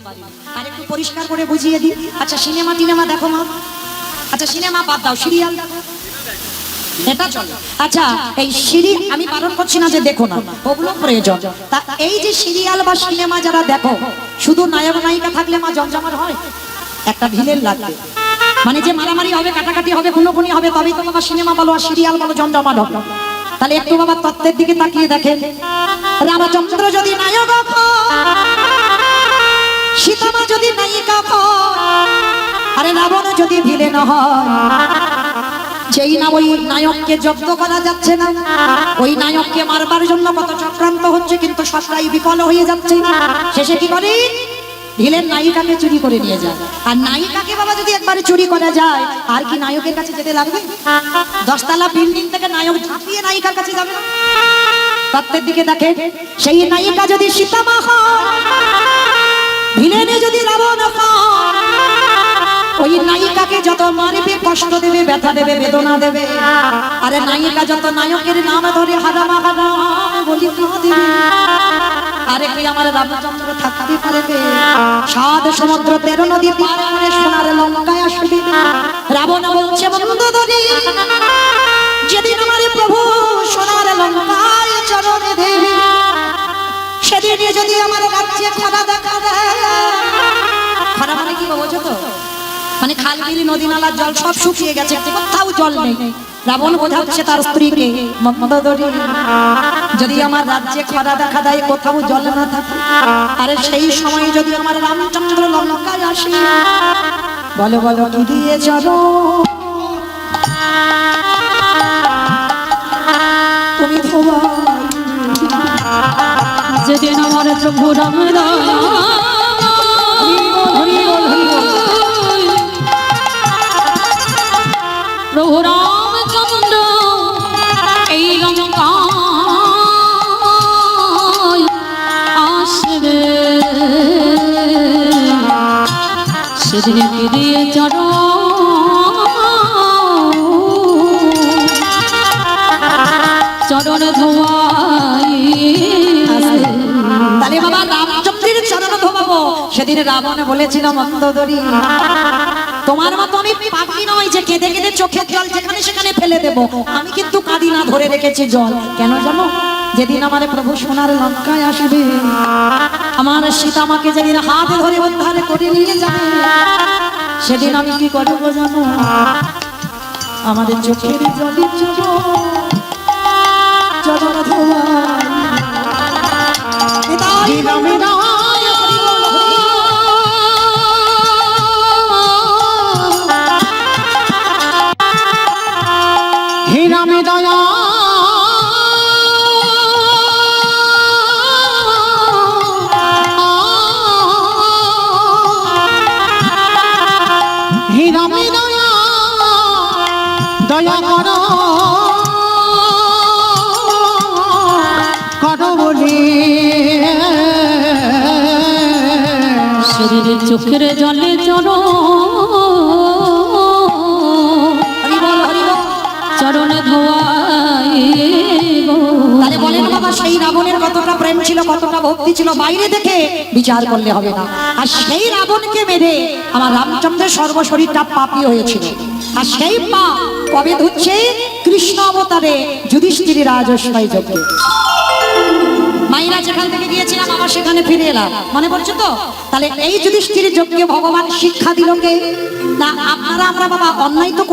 পারি। আর একটু পরিষ্কার করে বুঝিয়ে দিই। আচ্ছা সিনেমা টিনেমা দেখো মা? আচ্ছা সিনেমা বাদ দাও, সিরিয়াল দেখো, এটা চলে। আচ্ছা এই সিরিয়াল আমি বারণ করছি না যে দেখো না, ওগুলো প্রয়োজন। তা এই যে সিরিয়াল বা সিনেমা যারা দেখো, শুধু নায়ক নায়িকা থাকলে মা জমজমাট হয়? একটা ভিলেন লাগবে, মানে যে মারামারি হবে, কাটাকাটি হবে, খুনোখুনি হবে, তবেই তো বাবা সিনেমা বলো আর সিরিয়াল বলো জমজমাট হবে। তাহলে একটু বাবা তত্ত্বের দিকে তাকিয়ে দেখেন। রামচন্দ্র যদি নায়ক হয়, সীতামা যদি নায়িকা হয়, আরে রাবণ যদি ভিলেন হয়, যেই না ওই নায়ককে জব্দ করা যাচ্ছে না, ওই নায়ককে মারবার জন্য কত চক্রান্ত হচ্ছে, কিন্তু সবটাই বিফল হয়ে যাচ্ছে। শেষে কি করে? ভিলেন নায়িকাকে চুরি করে নিয়ে যায়। আর নায়িকাকে বাবা যদি একবারে চুরি করা যায়, আর কি নায়কের কাছে যেতে লাগবে? 10 তলা বিল্ডিং থেকে নায়ক ঝাঁপিয়ে নায়িকার কাছে যাবে না? তত্ত্বের দিকে দেখে, সেই নায়িকা যদি সীতামা হয়, ভিলেনে যদি রাবণ হয়, ওই নায়িকাকে যত মারবে, কষ্ট দেবে, ব্যথা দেবে, বেদনা দেবে, আরে নায়িকা যত নায়কের নাম ধরে হারামা হারাম বলি কাঁদবে, আরে কি আমার রামচন্দ্র থাকতে পারবে? 7 সমুদ্র 13 নদী পার করে সোনার লঙ্কায় আসবে। রাবণ বলছে বন্ধুদরি, যেদিন আমার প্রভু সোনার লঙ্কায় চরণ দেবে, সেদিন যদি আমার রাজ্যে খরা দেখা দেয়। খরা মানে কি বোঝো তো? মানে খাল বিল নদী নালার জল সব শুকিয়ে গেছে, কোথাও জল নেই। রাবণ বোঝাচ্ছে তার স্ত্রীকে, মন্দোদরি যদি আমার রাজ্যে খরা দেখা দেয়, কোথাও জল না থাকে, আরে সেই সময় যদি আমার রামচন্দ্র লঙ্কায় আসে, বলো বলো কি দিয়ে চলো তুমি যেদিন আমার প্রভু রাম প্রভু রামচন্দ্র এই লঙ্কা আসবে, সেদিন কি দিয়ে চড় চরণ ধোয়াই। তাহলে বাবা রামচন্দ্রের চরণ ধোবাবো। সেদিন রাবণ বলেছিল মন্দোদরি, তোমার মতো আমি পাখি নয় যে কেঁদে কেঁদে চোখের জল যেখানে সেখানে ফেলে দেব। আমি কিন্তু কাঁদি না, ধরে রেখেছি জল। কেন জানো? যেদিন আমার প্রভু সোনার লঙ্কায় আসবে, আমার সীতামাকে যেদিন হাত ধরে উদ্ধার করে নিয়ে যাবে, সেদিন আমি কি করবো জানো? আমাদের চোখের জলে চরণ ধোয়াই। হে রামে দয়া হে রামে দয়া দয়া করো করো বলে, শরীরের চোখের জলে চলো চরণ ধোয়াই। তাহলে বলেন বাবা, সেই রাবণের কতটা প্রেম ছিল, কতটা ভক্তি ছিল, বাইরে দেখে বিচার করলে হবে না। আর সেই রাবণকে মেরে আমার রামচন্দ্রের সর্বশরীরটা পাপী হয়েছিল। আর সেই পাপ কবে ধুচ্ছে? কৃষ্ণ অবতারে যুধিষ্ঠির রাজস্বয় যজ্ঞে। মাইরা যেখান থেকে গিয়েছিলাম আবার সেখানে ফিরে এলাম, মনে পড়ছে তো? তাহলে এই যুধিষ্ঠির যজ্ঞে ভগবান শিক্ষা দিল কে? না আপনারা আমরা বাবা অন্যায় তো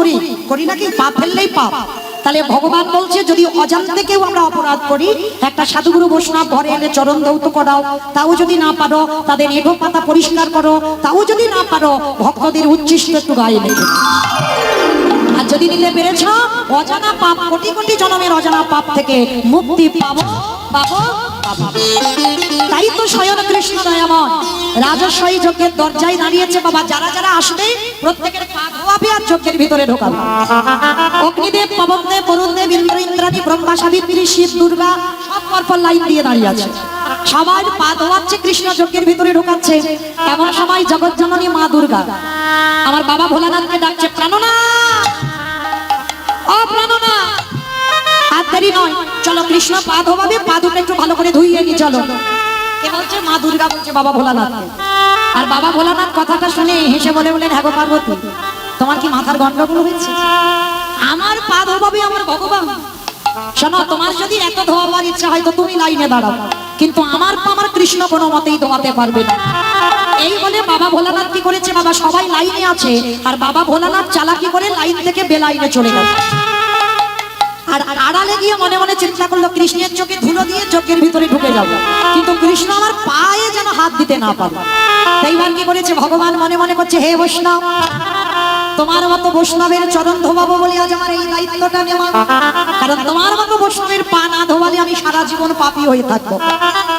করি নাকি? পাপ ফেললেই পাপ। তাহলে ভগবান বলছে যদি অজান্তে কেউ আমরা অপরাধ করি, একটা সাধুগুরু বৈষ্ণব ঘরে এনে চরণ ধৌত করাও, তাও যদি না পারো তাদের এগো পাতা পরিষ্কার করো, তাও যদি না পারো ভক্তদের উচ্ছিষ্ট একটু গায়ে মেখে। আর যদি নিতে পেরেছ, অজানা পাপ, কোটি কোটি জন্মের অজানা পাপ থেকে মুক্তি পাবো পাবো পাবো। তাই তো স্বয়ং কৃষ্ণ দয়াময় রাজস্বই যজ্ঞের দরজায় দাঁড়িয়েছে বাবা। যারা যারা আসবে প্রত্যেকের পা ধোয়াবে আর যজ্ঞের ভিতরে ঢোকাবে। অগ্নিদেব, পবনদেব, বরুণদেব, ইন্দ্র, ইন্দ্রাণী, ব্রহ্মা, সাবিত্রী, শিব, দুর্গা সব পরপর লাইন দিয়ে দাঁড়িয়ে আছে। সবাই পা ধোয়াচ্ছে, কৃষ্ণ যজ্ঞের ভিতরে ঢোকাচ্ছে। এমন সময় জগৎজননী মা দুর্গা আমার বাবা ভোলানাথকে ডাকছে, প্রাণনাথ, ও প্রাণনাথ, আর দেরি নয়, চলো কৃষ্ণ পা ধোয়াবে, পা দুটো একটু ভালো করে ধুইয়ে নি চলো। কে বলছে? মা দুর্গা বলছে বাবা ভোলানাথ। আর বাবা ভোলানাথ কথাটা শুনে হেসে বলে বলেন, হ্যাঁ গো পার্বতী, তোমার কি মাথার গন্ডগোল হয়েছে? আমার পা ধোবাবে আমার ভগবান? শোনো, তোমার যদি এত ধোয়াবার ইচ্ছা হয় তো তুমি লাইনে দাঁড়াও, কিন্তু আমার পা আমার কৃষ্ণ কোনো মতেই ধোয়াতে পারবে না। এই বলে বাবা ভোলানাথ কি করেছে, বাবা সবাই লাইনে আছে আর বাবা ভোলানাথ চালাকি করে লাইন থেকে বেলাইনে চলে গেল। আর আড়ালে গিয়ে মনে মনে চিন্তা করলো কৃষ্ণের চোখে ধুলো দিয়ে চোখের ভিতরে ঢুকে যাবে, কিন্তু কৃষ্ণ আমার পায়ে যেন হাত দিতে না পারে। এইবার কি করেছে, ভগবান মনে মনে করছে, হে বৈষ্ণব, তোমার মতো বৈষ্ণবের চরণ ধোবাবো বলে আজ আমার এই দায়িত্বটা নেওয়া, কারণ তোমার মতো বৈষ্ণবের পা না ধোয়ালে আমি সারা জীবন পাপী হয়ে থাকবো।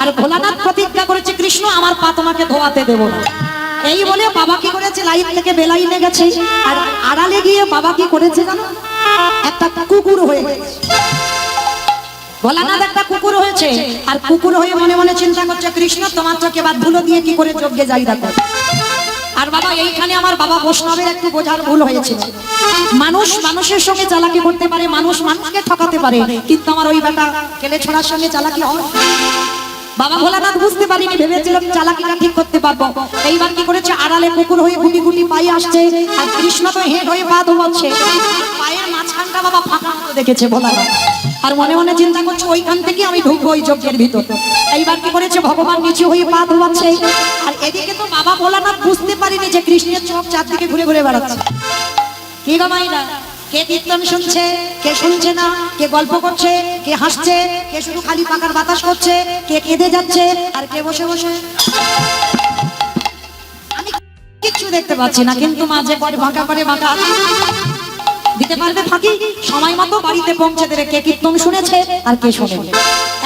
আর ভোলানাথ প্রতিজ্ঞা করেছে, কৃষ্ণ আমার পা তোমাকে ধোয়াতে দেবো না। এই বলে বাবা কি করেছে, লাইন থেকে বেলাইনে গেছে। আর আড়ালে গিয়ে বাবা কি করেছে জানো, একটা কুকুর হয়ে গেছে। ভোলানাথ একটা কুকুর হয়েছে, আর কুকুর হয়ে মনে মনে চিন্তা করছে, কৃষ্ণ তোমার চোখে বাদ ধুলো দিয়ে কি করে যজ্ঞে যাই রাখো। আর বাবা এইখানে আমার বাবা বৈষ্ণবের একটু বোঝার ভুল হয়েছিল। মানুষ মানুষের সঙ্গে চালাকি করতে পারে, মানুষ মানুষকে ঠকাতে পারে, কিন্তু আমার ওই বেটা কেলে ছোড়ার সঙ্গে চালাকি হয়। বাবা ভোলানাথ বুঝতে পারিনি, ভেবেছিলাম চালাকিটা ঠিক করতে পারবো। এইবার কি করেছে, আড়ালে কুকুর হয়ে গুটি গুটি পায়ে আসছে, আর কৃষ্ণ তো হেঁট হয়ে পা ধোয়াচ্ছে। পায়ের মাঝখানটা বাবা ফাঁকা মতো দেখেছে ভোলানাথ, আর মনে মনে চিন্তা করছে ওইখান থেকে আমি ঢুকবো ওই যজ্ঞের ভিতর। এইবার কি করেছে, ভগবান নিচে হয়ে পা ধোয়াচ্ছে, আর এদিকে তো বাবা ভোলানাথ বুঝতে পারিনি যে কৃষ্ণের চোখ চারদিকে ঘুরে ঘুরে বেড়াচ্ছে। কি গো মাইরা, কে কীর্তন শুনছে, কে শুনছে না, কে গল্প করছে, কে হাসছে, কে শুধু খালি পাকার বাতাস করছে, কে কেঁদে যাচ্ছে, আর কে বসে বসে। আমি কিচ্ছু দেখতে পাচ্ছি না, কিন্তু মাঝে পরে বাঁকা করে বাঁকা দিতে পারবে ফাঁকি, সময় মতো বাড়িতে পৌঁছে দেবে কে কীর্তন শুনেছে আর কে শোনেনি।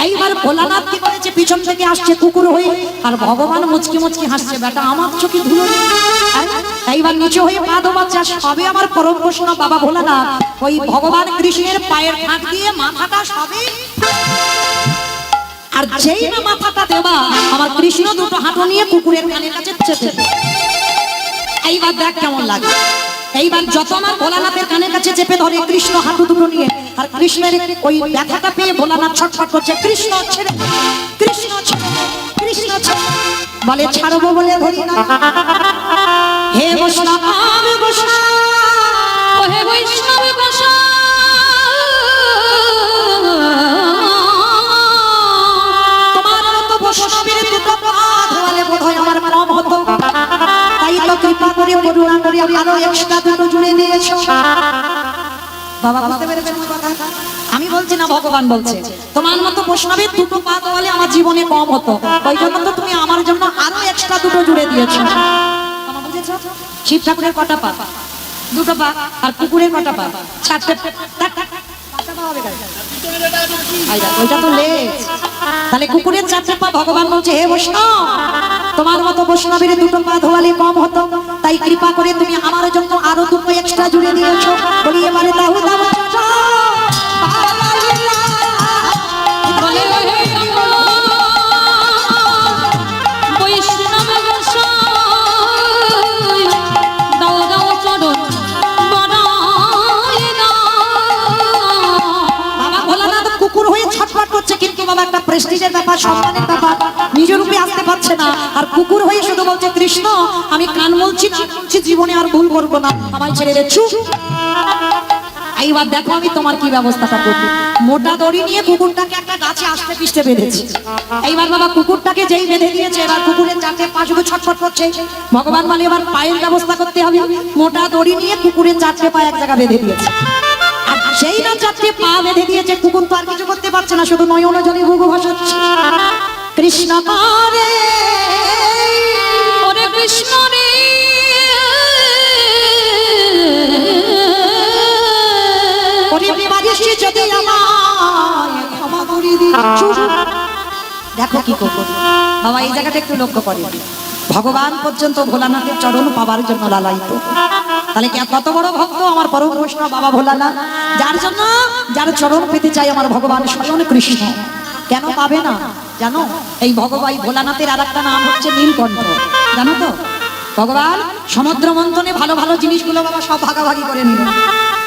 এইবার ভোলানাথ কি করেছে, পিছন থেকে আসছে কুকুর হয়ে, আর ভগবান মুচকি মুচকি হাসছে, বেটা আমার চোখে ধুলো নেই। এইবার নিচে হয়ে পা ধোয়াচ্ছে, সবে আমার পরম বৈষ্ণব বাবা ভোলানাথ ওই ভগবান কৃষ্ণের পায়ের ফাঁক দিয়ে মাথাটা সবে, আর যেই না মাথাটা দেবা আমার কৃষ্ণ দুটো হাঁটু নিয়ে কুকুরের কানের কাছে চেপে। এইবার দেখ কেমন লাগে। এইবার যত আমার ভোলানাথের কানের কাছে চেপে ধরে কৃষ্ণ হাঁটু দুটো নিয়ে, আর কৃষ্ণের ওই ব্যথাটা পেয়ে ভোলানাথ ছটফট করছে, কৃষ্ণ ছেড়ে, কৃষ্ণ ছেড়ে, কৃষ্ণ ছেড়ে, বলে ছাড়বো বলে ধরি না। হে বৈষ্ণব বৈষ্ণব, ও হে বৈষ্ণব বৈষ্ণব, তোমার মতো বৈষ্ণবের দুটো পা ধোয়ালে বোধহয় আমার কম হতো, তাই তো কৃপা করে করুণা করে আরো এক্সট্রা দুটো জুড়ে দিয়েছো। বাবা বুঝতে পেরেছেন কথা? আমি বলছি না, ভগবান বলছে, তোমার মতো বৈষ্ণবের দুটো পা ধোয়ালে আমার জীবনে কম হতো, ওই জন্য তো তুমি আমার জন্য আরো এক্সট্রা দুটো জুড়ে দিয়েছো। বুঝেছো? শিব ঠাকুরের কটা পা? দুটো পা। আর কুকুরের কটা পা? চারটে। ওইটা তো লেজ, তাহলে কুকুরের চারটে পা। ভগবান বলছে, হে বৈষ্ণব, তোমার মতো বৈষ্ণবের দুটো পা ধোয়ালে কম হতো, তাই কৃপা করে তুমি আমার জন্য আরো দুটো এক্সট্রা জুড়ে দিয়েছো। বলি এবারে তাহু বলে হে বৈষ্ণব গোসাই, দাও দাও চরণ বাড়াই না। বাবা ভোলানাথ কুকুর হয়ে ছটফট করছে, কিন্তু বাবা একটা প্রেস্টিজের ব্যাপার, সম্মানের ব্যাপার, নিজের রূপে আসতে পারছে না। আর কুকুর হয়ে শুধু বলছে, কৃষ্ণ আমি কান বলছি না বলছি, জীবনে আর ভুল করবো না, আমায় ছেড়ে দে, চুপ। এইবার দেখো আমি তোমার কি ব্যবস্থাটা করবো। মোটা দড়ি নিয়ে কুকুরটাকে একটা গাছে আস্তে পিষ্টে বেঁধেছি। এইবার বাবা কুকুরটাকে যেই বেঁধে দিয়েছে, এবার কুকুরের চারটে পা শুধু ছটফট করছে। ভগবান বলে এবার পায়ের ব্যবস্থা করতে হবে। মোটা দড়ি নিয়ে কুকুরের চারটে পা এক জায়গা বেঁধে দিয়েছে, আর সেই না চারটে পা বেঁধে দিয়েছে, কুকুর তো আর কিছু করতে পারছে না, শুধু নয়ন জলে বুবু ভাসাচ্ছে, কৃষ্ণ পারে, ওরে কৃষ্ণ রে, যদি আমায় ক্ষমা করে দিচ্ছ। দেখো কি করবো বাবা, এই জায়গাটা একটু লক্ষ্য করে। ভগবান পর্যন্ত ভোলানাথের চরণ পাবার জন্য লালায়িত, তাহলে কত বড় ভক্ত আমার পরম বৈষ্ণব বাবা ভোলানাথ, যার জন্য যার চরণ পেতে চাই আমার ভগবান স্বয়ং কৃষ্ণ। কেন পাবে না জানো? এই ভগবান ভোলানাথের আর একটা নাম হচ্ছে নীলকণ্ঠ, জানো তো? ভগবান সমুদ্র মন্থনে ভালো ভালো জিনিসগুলো বাবা সব ভাগাভাগি করে নিল,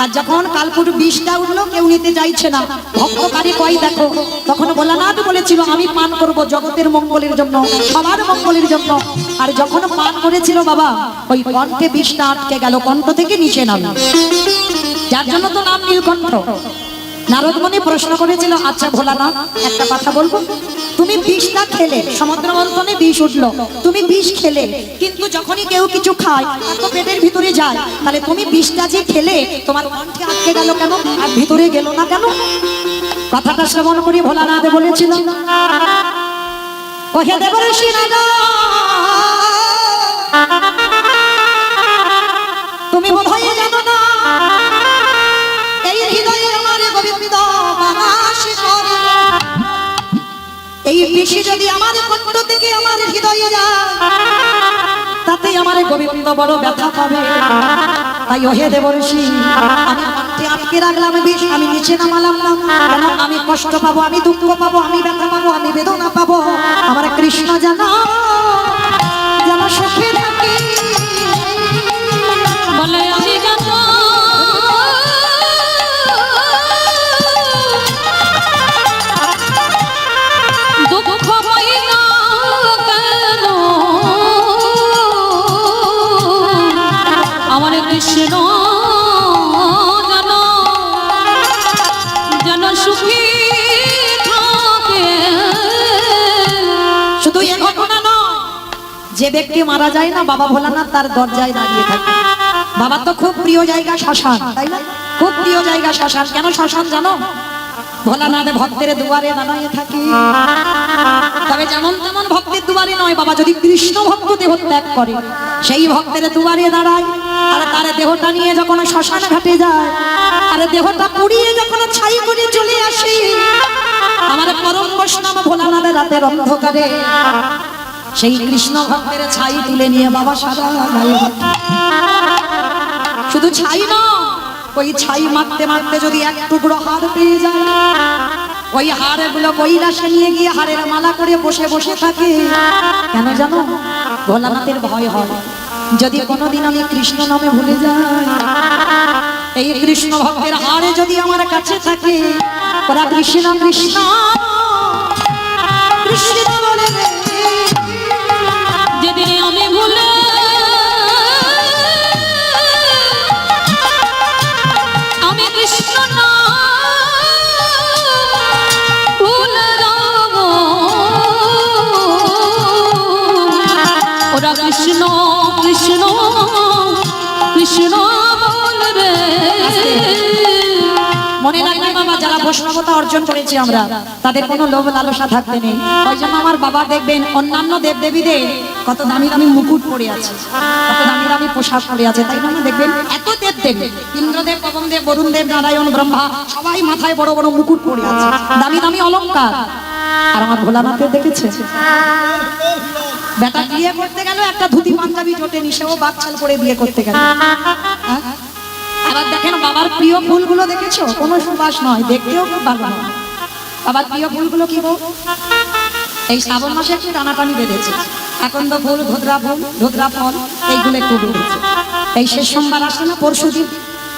আর যখন কালপুর বিষটা উঠলো কেউ নিতে চাইছে না, ভক্ত কারে কই দেখো, তখন ভোলানাথ বলেছিল আমি পান করব জগতের মঙ্গলের জন্য, সবার মঙ্গলের জন্য। আর যখন পান করেছিল বাবা, ওই কণ্ঠে বিষটা আটকে গেল, কণ্ঠ থেকে নিচে নামলো, যার জন্য তো নাম নীলকণ্ঠ। নারদ মুনি প্রশ্ন করেছিল, আচ্ছা ভোলানাথ একটা কথা বলবো, তুমি বিষটা খেলে, সমুদ্র মন্থনে বিষ উঠলো, তুমি বিষ খেলে, কিন্তু যখনই কেউ কিছু খায় তো পেটের ভিতরে যায়, তাহলে তুমি বিষটা যে খেলে তোমার কণ্ঠে আটকে গেল কেন, আর ভিতরে গেল না কেন? কথাটা শ্রবণ করি ভোলানাথ বলেছিল, ওহে দেবর্ষি রাজা, তুমি বোধহয় জানো না এই হৃদয়ে আমার গোবিন্দ বাস করে। এই বিষি যদি আমার কণ্ঠ থেকে আমার হৃদয়ে যায়, তাতে আমার গোবিন্দ বড় ব্যথা পাবে। তাই ওহে দেবর্ষি, আমি কণ্ঠে আটকে রাখলাম বিষ, আমি নিচে নামালাম না, কেন আমি কষ্ট পাবো, আমি দুঃখ পাবো, আমি ব্যথা পাবো, আমি বেদনা পাবো। আমার কৃষ্ণ জানা যেন সুখে থাকি, বলে আমি যাব দুঃখ পাই না কেন, আমার কৃষ্ণ যেন সুখী থাকে। শুধু এ ঘটনা নয়, যে ব্যক্তি মারা যায় না বাবা ভোলানাথ তার দরজায় দাঁড়িয়ে থাকে। বাবার তো খুব প্রিয় জায়গা শ্মশান, তাই না? খুব প্রিয় জায়গা শ্মশান। কেন শ্মশান জানো? ভোলানাথ ভক্তের দুয়ারে দাঁড়িয়ে থাকে। তবে যেমন তেমন ভক্তের দুয়ারে নয় বাবা, যদি কৃষ্ণ ভক্ত দেহ ত্যাগ করে সেই ভক্তের দুয়ারে দাঁড়ায়। আর তার দেহটা নিয়ে যখন শ্মশান ঘাটে যায়, আর দেহটা পুড়িয়ে যখন ছাই করে চলে আসে, আমার পরম বৈষ্ণব ভোলানাথের রাতের অন্ধকারে সেই কৃষ্ণ ভক্তের ছাই তুলে নিয়ে বাবা সারা গায়ে হাঁটে। শুধু ছাই না, ওই ছাই মারতে মারতে যদি এক টুকরো হাড় পেয়ে যায়, ওই হাড়গুলো কৈলাসে নিয়ে গিয়ে হাড়ের মালা করে বসে বসে থাকে। কেন জানো? ভোলানাথের ভয় হয়, যদি কোনোদিন আমি কৃষ্ণ নামে ভুলে যাই, এই কৃষ্ণ ভক্তের হাড়ে যদি আমার কাছে থাকে, ওরা কৃষ্ণ কৃষ্ণ কৃষ্ণ বলে যেদিন আমি ভুলে আমি কৃষ্ণ না ভুলে যাব, ওরা কৃষ্ণ কৃষ্ণ কৃষ্ণ বলবে। মনে রাখবে বাবা, যারা বৈষ্ণবতা অর্জন করেছি আমরা, তাদের কোনো লোভ লালসা থাকতে নেই। ওই জন্য আমার বাবা দেখবেন অন্যান্য দেবদেবীদের কত দামি দামি মুকুট পরে আছে, কত দামি দামি পোশাক পরে আছে, তাই না? দেখবেন এত দেব, ইন্দ্রদেব, পবনদেব, বরুণদেব, নারায়ণ, ব্রহ্মা, সবাই মাথায় বড় বড় মুকুট পরে আছে, দামি দামি অলংকার। আর আমার ভোলানাথের দেখেছে, বেটা বিয়ে করতে গেল একটা ধুতি পাঞ্জাবি জোটেনি, সেও বাচ্চাল করে বিয়ে করতে গেল। আবার দেখেন বাবার প্রিয় ফুলগুলো দেখেছো? কোনো সুবাস নয়, দেখতেও খুব ভালো নয়। বাবার প্রিয় ফুলগুলো কি গো? এই শ্রাবণ মাসে একটু টানাটানি বেঁধেছে, আকন্দ ফুল, ধুতরা ফুল, ধুতরা ফল, এইগুলো একটু বেঁধেছে। এই শেষ সোমবার আসছে না, পরশুদিন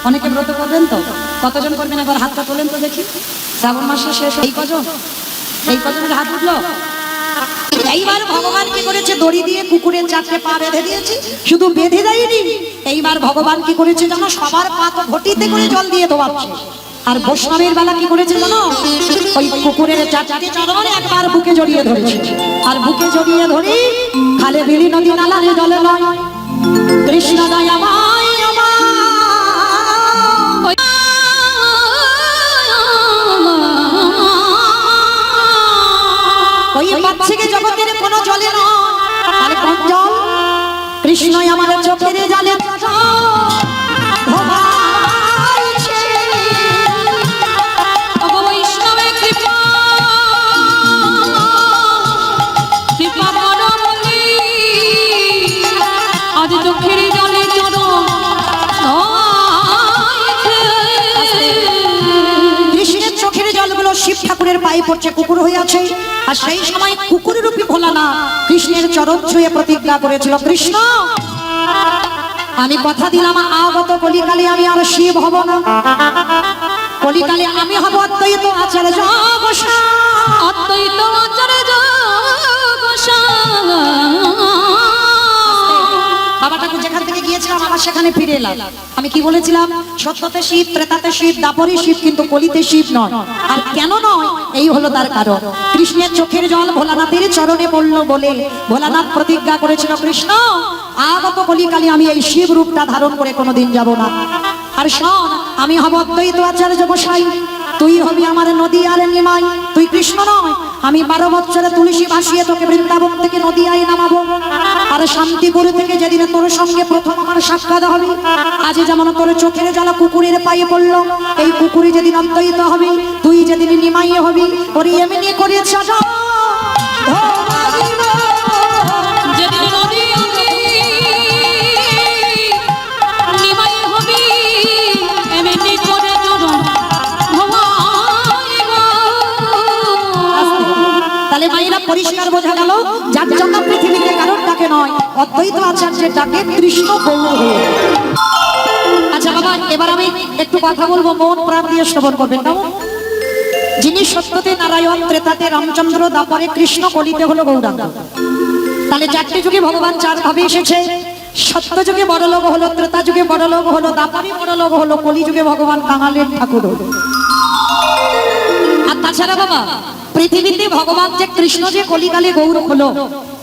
অনেকে ব্রত করবেন, তো কতজন করবেন একবার হাতটা তোলেন তো দেখি। শ্রাবণ মাসে শেষ এই কজন, এই কজনের হাত উঠলো। এইবার ভগবান কি করেছে? দড়ি দিয়ে কুকুরের 4টে পা বেঁধে দিয়েছে। শুধু বেঁধে দেয়নি, এইবার ভগবান কি করেছে জানো? সবার পা তো ঘটিতে করে জল দিয়ে ধোয়াচ্ছে। আর বৈষ্ণবের বেলা কি করেছে জানো? ওই কুকুরের 4টে চরণ একবার বুকে জড়িয়ে ধরেছে। আর বুকে জড়িয়ে ধরে খালে বিলি নদী নালারে জলে নয়, কৃষ্ণ দয়াময় আমার। ওই বাচ্চাকে জগতের কোনো জলে নয়, তাহলে কোন জল? কৃষ্ণই আমার চোখের জলে বৈষ্ণবের কৃপা কৃপা বরমণি, আজ চোখের জলে কৃষ্ণের চোখের জলগুলো শিব ঠাকুরের পায়ে পড়ছে, কুকুর হয়ে আছে। আর সেই সময় কুকুরের রূপী ভোলানাথ কৃষ্ণের চরণ ছুঁয়ে প্রতিজ্ঞা করেছিল, কৃষ্ণ আমি কথা দিলাম আগত কলিকালে আমি আর শিব হব না, কলিকালে আমি হব অদ্বৈত আচার্য গোসাই। অদ্বৈত আচার্য গোসাই। বাবা ঠাকুর যেখান থেকে গিয়েছিলাম আবার সেখানে ফিরে এলাম। আমি কি বলেছিলাম? সত্যতে শিব, ত্রেতাতে শিব, দাপরে শিব, কিন্তু কলিতে শিব নয়। আর কেন নয়? এই হলো তার কারণ। কৃষ্ণের চোখের জল ভোলানাথের চরণে পড়লো বলে ভোলানাথ প্রতিজ্ঞা করেছিল, কৃষ্ণ আগত কলিকালে আমি এই শিব রূপটা ধারণ করে কোনোদিন যাব না। আর শোন, আমি হব অদ্বৈত আচার্য গোসাই, তুই হবি আমার নদী আর নিমাই। তুই কৃষ্ণ নয়, আমি 12 বছরে তুলসী ভাসিয়ে তোকে বৃন্দাবন থেকে নদিয়ায় নামাবো। আর শান্তিপুর থেকে যেদিন তোর সঙ্গে প্রথম আমার সাক্ষাৎ হবে, আজ যেমন তোর চোখের জল কুকুরের পায়ে পড়লো, এই কুকুরে যেদিন অদ্বৈত হবে, তুই যেদিন নিমাই হবি, ওর এমনি করে সাজা যেদিন নদী আমি নিমাই হবি, এমনি করে চরণ ধোয়াইব। তাহলে মায়েরা পরিষ্কার বোঝা গেল, যার জন্য পৃথিবীতে কারোর ডাকে নয়, অদ্বৈত আচার্যের ডাকে কৃষ্ণ গৌর হয়ে। আচ্ছা বাবা, এবার আমি একটু কথা বলবো, মন প্রাণ দিয়ে শ্রবণ করবেন। কেমন? যিনি সত্যতে নারায়ণ, ত্রেতাতে রামচন্দ্র, দাপরে কৃষ্ণ, কলিতে হলো গৌরাঙ্গ। তাহলে 4টে যুগে ভগবান 4 ভাবে এসেছে। সত্য যুগে বড় লোক হলো, ত্রেতা যুগে বড় লোক হলো, দাপরে বড় লোক হলো, কলি যুগে ভগবান কাঙালের ঠাকুর হলো। আর তাছাড়া বাবা, পৃথিবীতে ভগবান যে কৃষ্ণ যে কলিকালে গৌর হলো,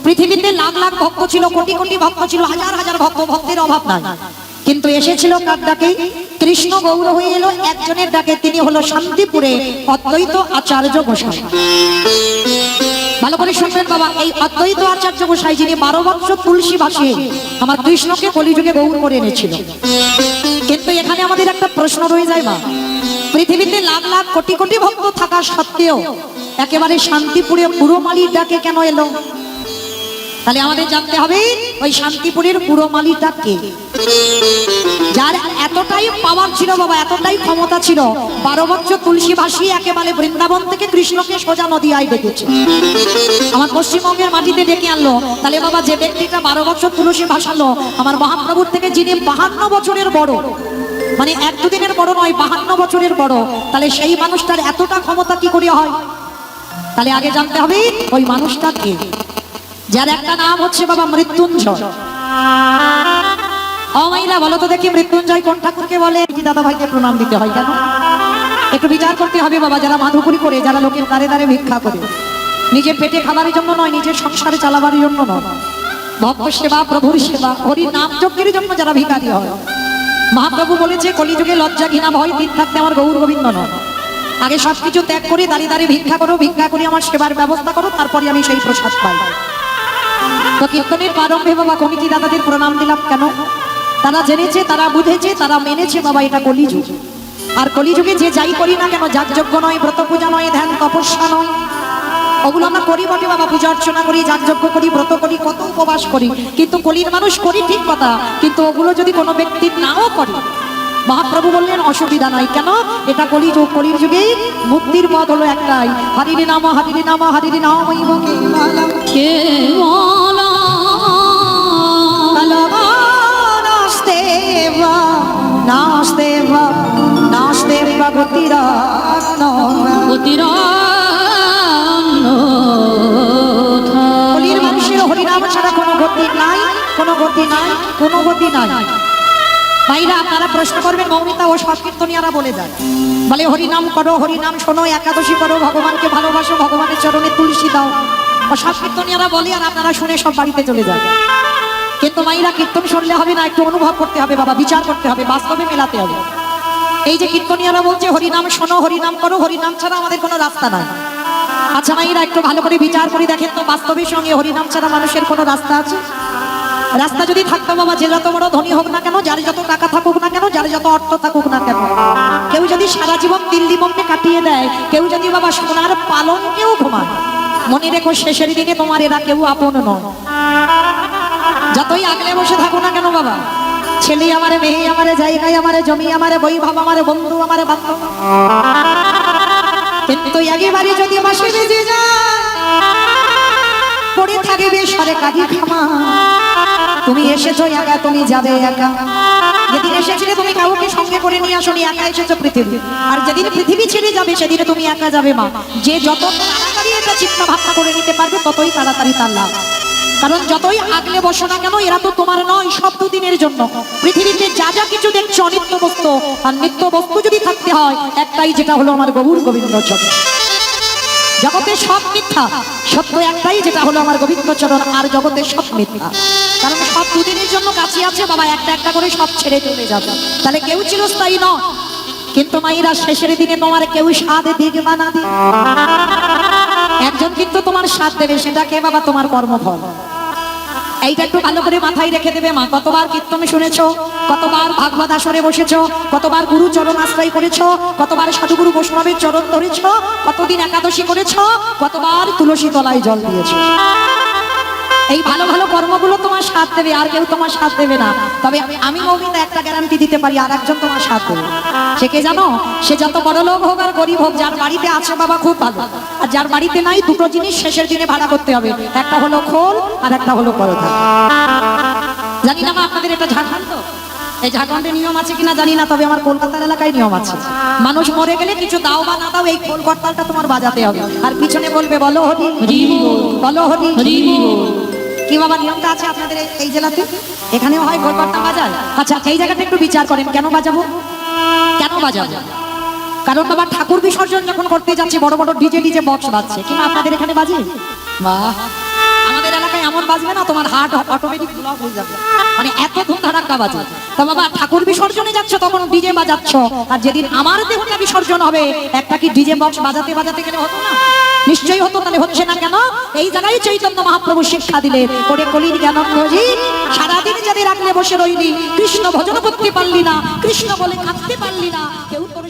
পৃথিবীতে লাখ লাখ ভক্ত ছিল, কোটি কোটি ভক্ত ছিল, হাজার হাজার ভক্ত, ভক্তের অভাব নাই। কিন্তু এসেছিল কার ডাকে? কৃষ্ণ গৌর হয়ে এলো একজনের ডাকে, তিনি হলো শান্তিপুরে অদ্বৈত আচার্য গোসাই। ভালো করে শুনবেন বাবা, এই অদ্বৈত আচার্য গোসাই যিনি 12 বছর তুলসী ভাসিয়ে আমার কৃষ্ণকে কলিযুগে গৌর করে এনেছিল। কিন্তু এখানে আমাদের একটা প্রশ্ন রয়ে যায়, মা, পৃথিবীতে লাখ লাখ কোটি কোটি ভক্ত থাকা সত্ত্বেও একেবারে শান্তিপুরে পুরমালির ডাকে কেন এলো? তাহলে আমাদের জানতে হবে ওই শান্তিপুরের পুরমালিটা কে, যার এতটাই পাওয়ার ছিল বাবা, এতটাই ক্ষমতা ছিল, 12 বছর তুলসী ভাসিয়ে একেবারে বৃন্দাবন থেকে কৃষ্ণকে সোজা নদিয়ায় ডেকেছে, আমার পশ্চিমবঙ্গের মাটিতে ডেকে আনলো। তাহলে বাবা, যে ব্যক্তিটা 12 বছর তুলসী ভাসালো আমার মহাপ্রভুর থেকে, যিনি 52 বছরের বড়, মানে 1-2 দিনের বড় নয়, 52 বছরের বড়, তাহলে সেই মানুষটার এতটা ক্ষমতা কি করে হয়? তাহলে আগে জানতে হবে ওই মানুষটা কে, যার একটা নাম হচ্ছে বাবা মৃত্যুঞ্জয়। ও মাইরা, বলো তো দেখি মৃত্যুঞ্জয় কোন ঠাকুরকে বলে? দাদা ভাইকে প্রণাম দিতে হয় কেন? একটু বিচার করতে হবে বাবা। যারা মাধুপুরি করে, যারা লোকের দ্বারে দ্বারে ভিক্ষা করে, নিজের পেটে খাবারের জন্য নয়, নিজের সংসারে চালাবার জন্য নয়, ভক্ত সেবা, প্রভুর সেবা, হরি নাম যজ্ঞের জন্য যারা ভিখারি হয়, মহাপ্রভু বলেছে কলিযুগে লজ্জা ঘৃণা ভয় দিন থাকতে আমার গৌর গোবিন্দ নয়। আগে সবকিছু ত্যাগ করে দাঁড়িয়ে দাঁড়িয়ে ভিক্ষা করো, ভিক্ষা করে আমার সেবার ব্যবস্থা করো, তারপরে আমি সেই প্রসাদ পাই। তো কীর্তনের প্রারম্ভে বাবা কমিটি দাদাদের প্রণাম দিলাম কেন? তারা জেনেছে, তারা বুঝেছে, তারা মেনেছে বাবা এটা কলিযুগ। আর কলিযুগে যে যাই করি না কেন, যাগযজ্ঞ নয়, ব্রত পূজা নয়, ধ্যান তপস্যা নয়, ওগুলো আমরা করি বটে বাবা, পূজা অর্চনা করি, যাগযজ্ঞ করি, ব্রত করি, কত উপবাস করি, কিন্তু কলির মানুষ করি ঠিক কথা, কিন্তু ওগুলো যদি কোনো ব্যক্তি নাও করে, মহাপ্রভু বললেন অসুবিধা নাই। কেন? এটা কলিযুগ, কলির যুগে মুক্তির পথ হলো একটাই, হরিরে নাম, হরিরে নাম, হরিরে নাম। কলির মানুষের হরিনাম ছাড়া কোনো গতি নাই, কোনো গতি নাই, কোনো গতি নাই। ভাইরা, আপনারা প্রশ্ন করবেন, মৌমিতা ও সংকীর্তনিয়ারা বলে যায়, বলে হরিনাম করো, হরিনাম শোনো, একাদশী করো, ভগবানকে ভালোবাসো, ভগবানের চরণে তুলসী দাও, ও সংকীর্তনিয়ারা বলে, আর আপনারা শুনে সব বাড়িতে চলে যায়। কিন্তু মাইরা, কীর্তন শুনলে হবে না, একটু অনুভব করতে হবে বাবা, বিচার করতে হবে, বাস্তবে মেলাতে হবে। এই যে কীর্তনিয়ারা বলছে হরিনাম শোনো, হরিনাম করো, হরিনাম ছাড়া আমাদের কোনো রাস্তা নাই। আচ্ছা মাইরা, একটু ভালো করে বিচার করে দেখেন তো, বাস্তবের সঙ্গে হরিনাম ছাড়া মানুষের কোনো রাস্তা আছে? রাস্তা যদি থাকতো বাবা, যে যত বড় ধনী হোক না কেন, যার যত টাকা থাকুক না কেন, যার যত অর্থ থাকুক না কেন, কেউ যদি সারা জীবন দিল্লি বোম্বে কাটিয়ে দেয়, কেউ যদি বাবা সোনার পালঙ্কেও ঘুমায়, মনে রেখো শেষের দিকে তোমার এরা কেউ আপন নয়। যতই আগলে বসে থাকো না কেন বাবা, ছেলে আমারে, মেয়ে আমারে, জায়গায় আমারে, জমি আমারে, বৈভব আমারে, বন্ধু আমারে, বান্ধব, কিন্তু একেবারে যদি বাসে বেজে যায়, পড়ে থাকবে সরকারি খামা, তুমি এসেছো একা, তুমি যাবে একা। যেদিন এসেছিলে তুমি কাউকে সঙ্গে করে নিয়ে আসনি, একা এসেছো পৃথিবী। আর যেদিন পৃথিবী ছেড়ে যাবে সেদিনে তুমি একা যাবে মা। যে যত তাড়াতাড়ি এটা চিন্তা ভাবনা করে নিতে পারবে ততই তাড়াতাড়ি তার লাভ। কারণ যতই আগলে বসো না কেন, এরা তো তোমার নয়, সব দুদিনের জন্য। পৃথিবীতে যা যা কিছু দেখছো অনিত্য বস্তু, আর নিত্য বস্তু যদি থাকতে হয় একটাই, যেটা হলো আমার গৌর গোবিন্দ চরণ। জগতে সব মিথ্যা, সত্য একটাই, যেটা হলো আমার গোবিন্দ চরণ। আর জগতে সব মিথ্যা, কারণ সব দুদিনের জন্য কাছে আছে বাবা, একটা একটা করে সব ছেড়ে চলে যাবে। তাহলে কেউ চিরস্থায়ী নয়। কিন্তু মায়েরা শেষের দিনে তোমার কেউ সাথ দিক বা না দিক, একজন কিন্তু তোমার সাথ দেবে, সেটা কে বাবা? তোমার কর্মফল। এইটা একটু ভালো করে মাথায় রেখে দেবে মা। কতবার কীর্তন শুনেছো, কতবার ভাগবত আসরে বসেছো, কতবার গুরু চরণ আশ্রয় করেছো, কতবার সাধুগুরু বৈষ্ণবের চরণ ধরেছো, কতদিন একাদশী করেছো, কতবার তুলসী তলায় জল দিয়েছো। এই ভালো ভালো কর্মগুলো তোমার সাথ দেবে, আর কেউ তোমার সাথ দেবে না। তবে আমি মৌমিতা একটা গ্যারান্টি দিতে পারি, আর একজন তোমার সাথ দেবে। সে কে জানো? সে যত বড় লোক হোক আর গরিব হোক, যার বাড়িতে আছে বাবা খুব ভালো, আর যার বাড়িতে নাই, দুটো জিনিস শেষের দিনে ভাড়া করতে হবে। একটা হলো খোল আর একটা হলো পরোটা। জানি না মা আপনাদের এটা ঝাড়খণ্ড, এই ঝাড়খণ্ডে নিয়ম আছে কিনা জানি না, তবে আমার কলকাতার এলাকায় নিয়ম আছে। মানুষ মরে গেলে কিছু দাও বা না দাও, এই খোল করতালটা তোমার বাজাতে হবে, আর পিছনে বলবে বলো হরি হরি বল, বলো হরি হরি বল। কি বাবা নিয়মটা আছে আপনাদের এই জেলাতে? এখানেও হয় খোল করতাল বাজায়? আচ্ছা, এই জায়গাটা একটু বিচার করেন, কেন বাজাবো? কেন বাজাবো? কারণ বাবা ঠাকুর বিসর্জন যখন করতে যাচ্ছে বড় বড় ডিজে বক্স বাজছে, কিংবা আপনাদের এখানে বাজে? বাহ, আমাদের এলাকায় এমন বাজবে না তোমার হার্ট অটোমেটিক ব্লক হয়ে যাবে, মানে এত ধুমধাড়াক্কা বাজে। তা বাবা ঠাকুর বিসর্জনে যাচ্ছ তখন ডিজে বাজাচ্ছ, আর যেদিন আমার দেহটা বিসর্জন হবে একটা কি ডিজে বক্স বাজাতে বাজাতে গেলে হতো না? নিশ্চয়ই হতো। তাহলে হচ্ছে না কেন? এই জায়গায় চৈতন্য মহাপ্রভু শিক্ষা দিলেন, ওরে কলির জ্ঞান খোঁজি, সারাদিন যাদের রাখলে বসে রইলি, কৃষ্ণ ভজন করতে পারলি না, কৃষ্ণ বলে কাঁদতে পারলি না, কেউ তোর